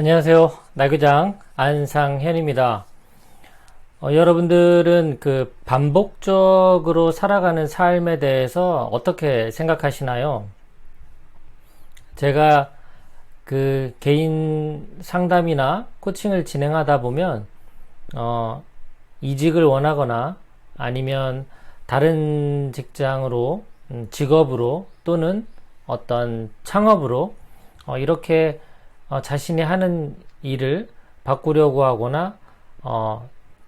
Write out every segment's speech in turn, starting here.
안녕하세요. 나교장 안상현입니다. 여러분들은 그 반복적으로 살아가는 삶에 대해서 어떻게 생각하시나요? 제가 그 개인 상담이나 코칭을 진행하다 보면 이직을 원하거나 아니면 다른 직장으로 직업으로 또는 어떤 창업으로 이렇게 자신이 하는 일을 바꾸려고 하거나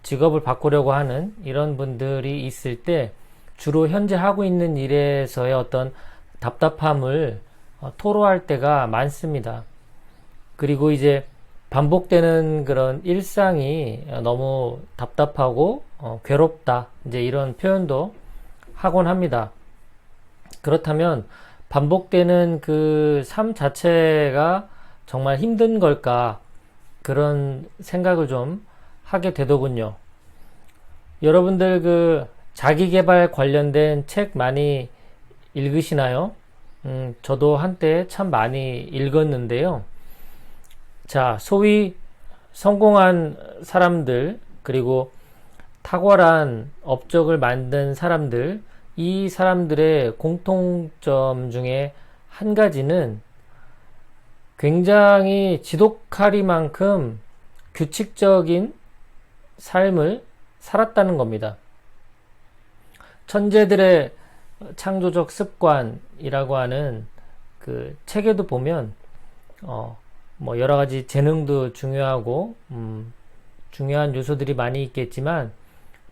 직업을 바꾸려고 하는 이런 분들이 있을 때 주로 현재 하고 있는 일에서의 어떤 답답함을 토로할 때가 많습니다. 그리고 이제 반복되는 그런 일상이 너무 답답하고 괴롭다, 이제 이런 표현도 하곤 합니다. 그렇다면 반복되는 그 삶 자체가 정말 힘든 걸까, 그런 생각을 좀 하게 되더군요. 여러분들 그 자기계발 관련된 책 많이 읽으시나요? 저도 한때 참 많이 읽었는데요. 자, 소위 성공한 사람들, 그리고 탁월한 업적을 만든 사람들, 이 사람들의 공통점 중에 한 가지는 굉장히 지독하리만큼 규칙적인 삶을 살았다는 겁니다. 천재들의 창조적 습관이라고 하는 그 책에도 보면 뭐 여러 가지 재능도 중요하고 중요한 요소들이 많이 있겠지만,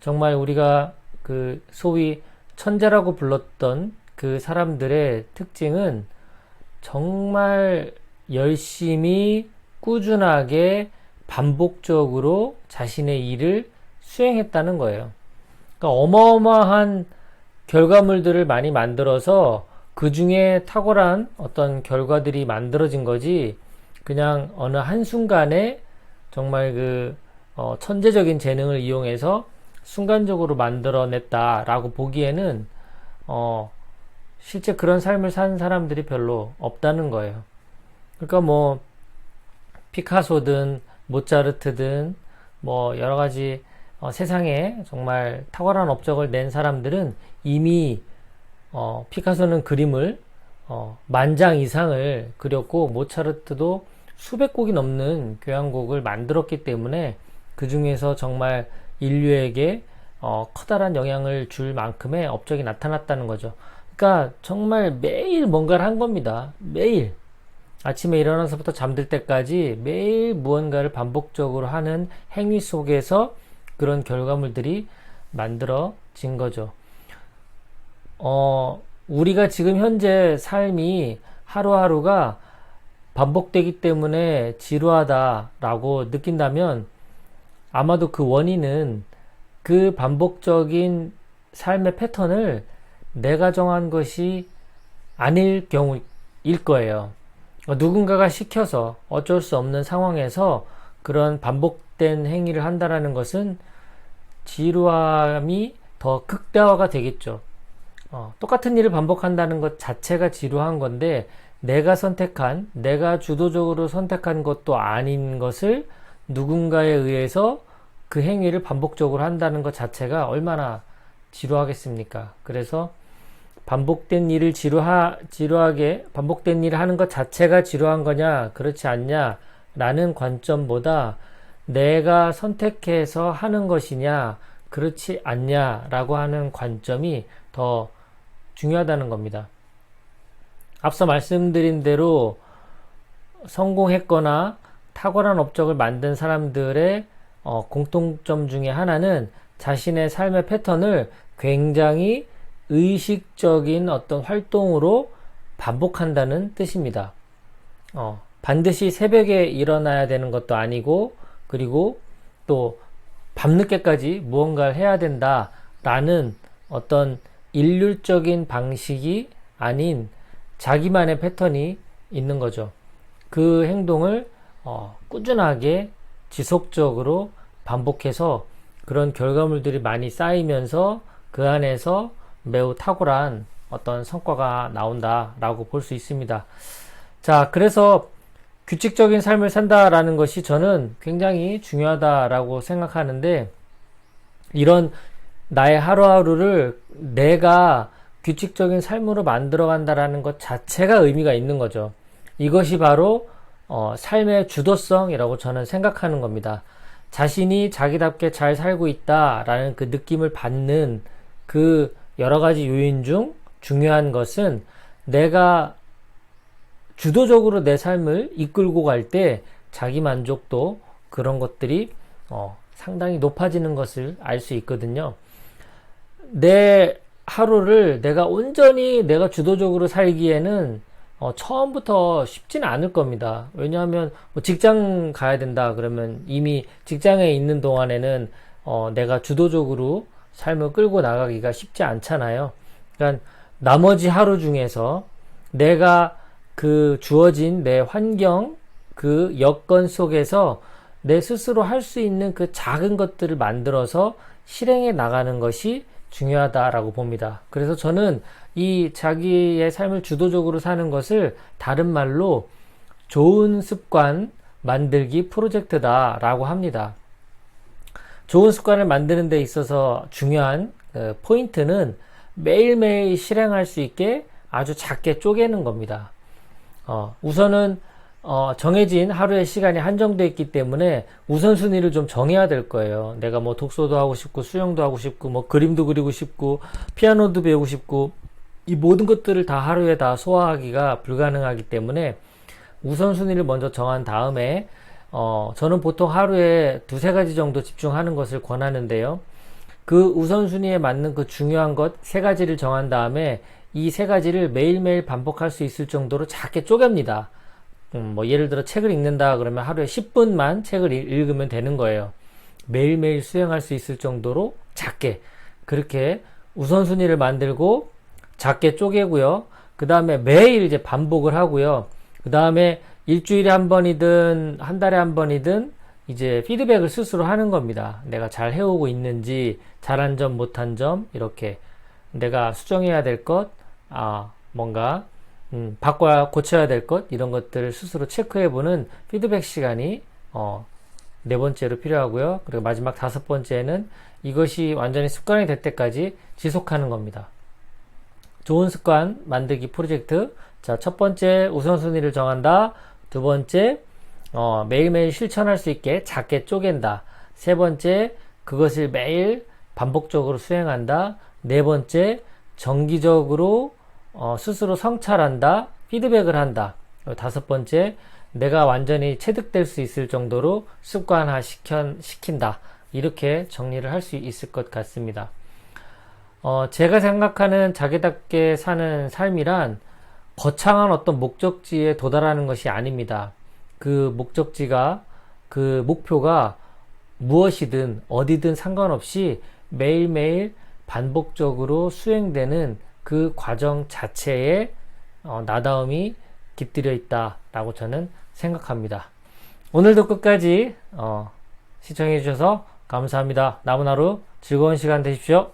정말 우리가 그 소위 천재라고 불렀던 그 사람들의 특징은 정말 열심히 꾸준하게 반복적으로 자신의 일을 수행했다는 거예요. 그러니까 어마어마한 결과물들을 많이 만들어서 그 중에 탁월한 어떤 결과들이 만들어진 거지, 그냥 어느 한순간에 정말 그 천재적인 재능을 이용해서 순간적으로 만들어냈다라고 보기에는 실제 그런 삶을 사는 사람들이 별로 없다는 거예요. 그러니까 뭐 피카소든 모차르트든 뭐 여러 가지 세상에 정말 탁월한 업적을 낸 사람들은 이미 피카소는 그림을 만 장 이상을 그렸고, 모차르트도 수백 곡이 넘는 교향곡을 만들었기 때문에 그 중에서 정말 인류에게 커다란 영향을 줄 만큼의 업적이 나타났다는 거죠. 그러니까 정말 매일 뭔가를 한 겁니다. 매일. 아침에 일어나서부터 잠들 때까지 매일 무언가를 반복적으로 하는 행위 속에서 그런 결과물들이 만들어진 거죠. 우리가 지금 현재 삶이 하루하루가 반복되기 때문에 지루하다라고 느낀다면, 아마도 그 원인은 그 반복적인 삶의 패턴을 내가 정한 것이 아닐 경우일 거예요. 누군가가 시켜서 어쩔 수 없는 상황에서 그런 반복된 행위를 한다라는 것은 지루함이 더 극대화가 되겠죠. 똑같은 일을 반복한다는 것 자체가 지루한 건데, 내가 주도적으로 선택한 것도 아닌 것을 누군가에 의해서 그 행위를 반복적으로 한다는 것 자체가 얼마나 지루하겠습니까? 그래서 반복된 일을 반복된 일을 하는 것 자체가 지루한 거냐, 그렇지 않냐, 라는 관점보다 내가 선택해서 하는 것이냐, 그렇지 않냐, 라고 하는 관점이 더 중요하다는 겁니다. 앞서 말씀드린 대로 성공했거나 탁월한 업적을 만든 사람들의 공통점 중에 하나는 자신의 삶의 패턴을 굉장히 의식적인 어떤 활동으로 반복한다는 뜻입니다. 반드시 새벽에 일어나야 되는 것도 아니고, 그리고 또 밤늦게까지 무언가를 해야 된다라는 어떤 일률적인 방식이 아닌 자기만의 패턴이 있는 거죠. 그 행동을 꾸준하게 지속적으로 반복해서 그런 결과물들이 많이 쌓이면서 그 안에서 매우 탁월한 어떤 성과가 나온다라고 볼 수 있습니다. 자, 그래서 규칙적인 삶을 산다라는 것이 저는 굉장히 중요하다라고 생각하는데, 이런 나의 하루하루를 내가 규칙적인 삶으로 만들어 간다라는 것 자체가 의미가 있는 거죠. 이것이 바로 삶의 주도성이라고 저는 생각하는 겁니다. 자신이 자기답게 잘 살고 있다라는 그 느낌을 받는 그 여러 가지 요인 중 중요한 것은 내가 주도적으로 내 삶을 이끌고 갈 때 자기 만족도 그런 것들이 상당히 높아지는 것을 알 수 있거든요. 내 하루를 내가 온전히 내가 주도적으로 살기에는 처음부터 쉽지는 않을 겁니다. 왜냐하면 뭐 직장 가야 된다 그러면 이미 직장에 있는 동안에는 내가 주도적으로 삶을 끌고 나가기가 쉽지 않잖아요. 그러니까 나머지 하루 중에서 내가 그 주어진 내 환경, 그 여건 속에서 내 스스로 할 수 있는 그 작은 것들을 만들어서 실행해 나가는 것이 중요하다라고 봅니다. 그래서 저는 이 자기의 삶을 주도적으로 사는 것을 다른 말로 좋은 습관 만들기 프로젝트다라고 합니다. 좋은 습관을 만드는 데 있어서 중요한 포인트는 매일매일 실행할 수 있게 아주 작게 쪼개는 겁니다. 우선은 정해진 하루의 시간이 한정되어 있기 때문에 우선순위를 좀 정해야 될 거예요. 내가 뭐 독서도 하고 싶고 수영도 하고 싶고 뭐 그림도 그리고 싶고 피아노도 배우고 싶고 이 모든 것들을 다 하루에 다 소화하기가 불가능하기 때문에 우선순위를 먼저 정한 다음에 저는 보통 하루에 두세 가지 정도 집중하는 것을 권하는데요. 그 우선순위에 맞는 그 중요한 것 세 가지를 정한 다음에 이 세 가지를 매일매일 반복할 수 있을 정도로 작게 쪼갭니다. 뭐 예를 들어 책을 읽는다 그러면 하루에 10분만 책을 읽으면 되는 거예요. 매일매일 수행할 수 있을 정도로 작게 그렇게 우선순위를 만들고 작게 쪼개고요. 그 다음에 매일 이제 반복을 하고요. 그 다음에 일주일에 한 번이든 한 달에 한 번이든 이제 피드백을 스스로 하는 겁니다. 내가 잘 해오고 있는지, 잘한 점, 못한 점, 이렇게 내가 수정해야 될 것, 뭔가 바꿔야 고쳐야 될 것, 이런 것들을 스스로 체크해보는 피드백 시간이 네 번째로 필요하고요. 그리고 마지막 다섯 번째는 이것이 완전히 습관이 될 때까지 지속하는 겁니다. 좋은 습관 만들기 프로젝트. 자, 첫 번째 우선순위를 정한다. 두 번째 매일매일 실천할 수 있게 작게 쪼갠다. 세 번째 그것을 매일 반복적으로 수행한다. 네 번째 정기적으로 스스로 성찰한다. 피드백을 한다. 다섯 번째 내가 완전히 체득될 수 있을 정도로 습관화 시킨다. 이렇게 정리를 할 수 있을 것 같습니다. 제가 생각하는 자기답게 사는 삶이란 거창한 어떤 목적지에 도달하는 것이 아닙니다. 그 목적지가, 그 목표가 무엇이든 어디든 상관없이 매일매일 반복적으로 수행되는 그 과정 자체에 나다움이 깃들여 있다라고 저는 생각합니다. 오늘도 끝까지 시청해 주셔서 감사합니다. 남은 하루 즐거운 시간 되십시오.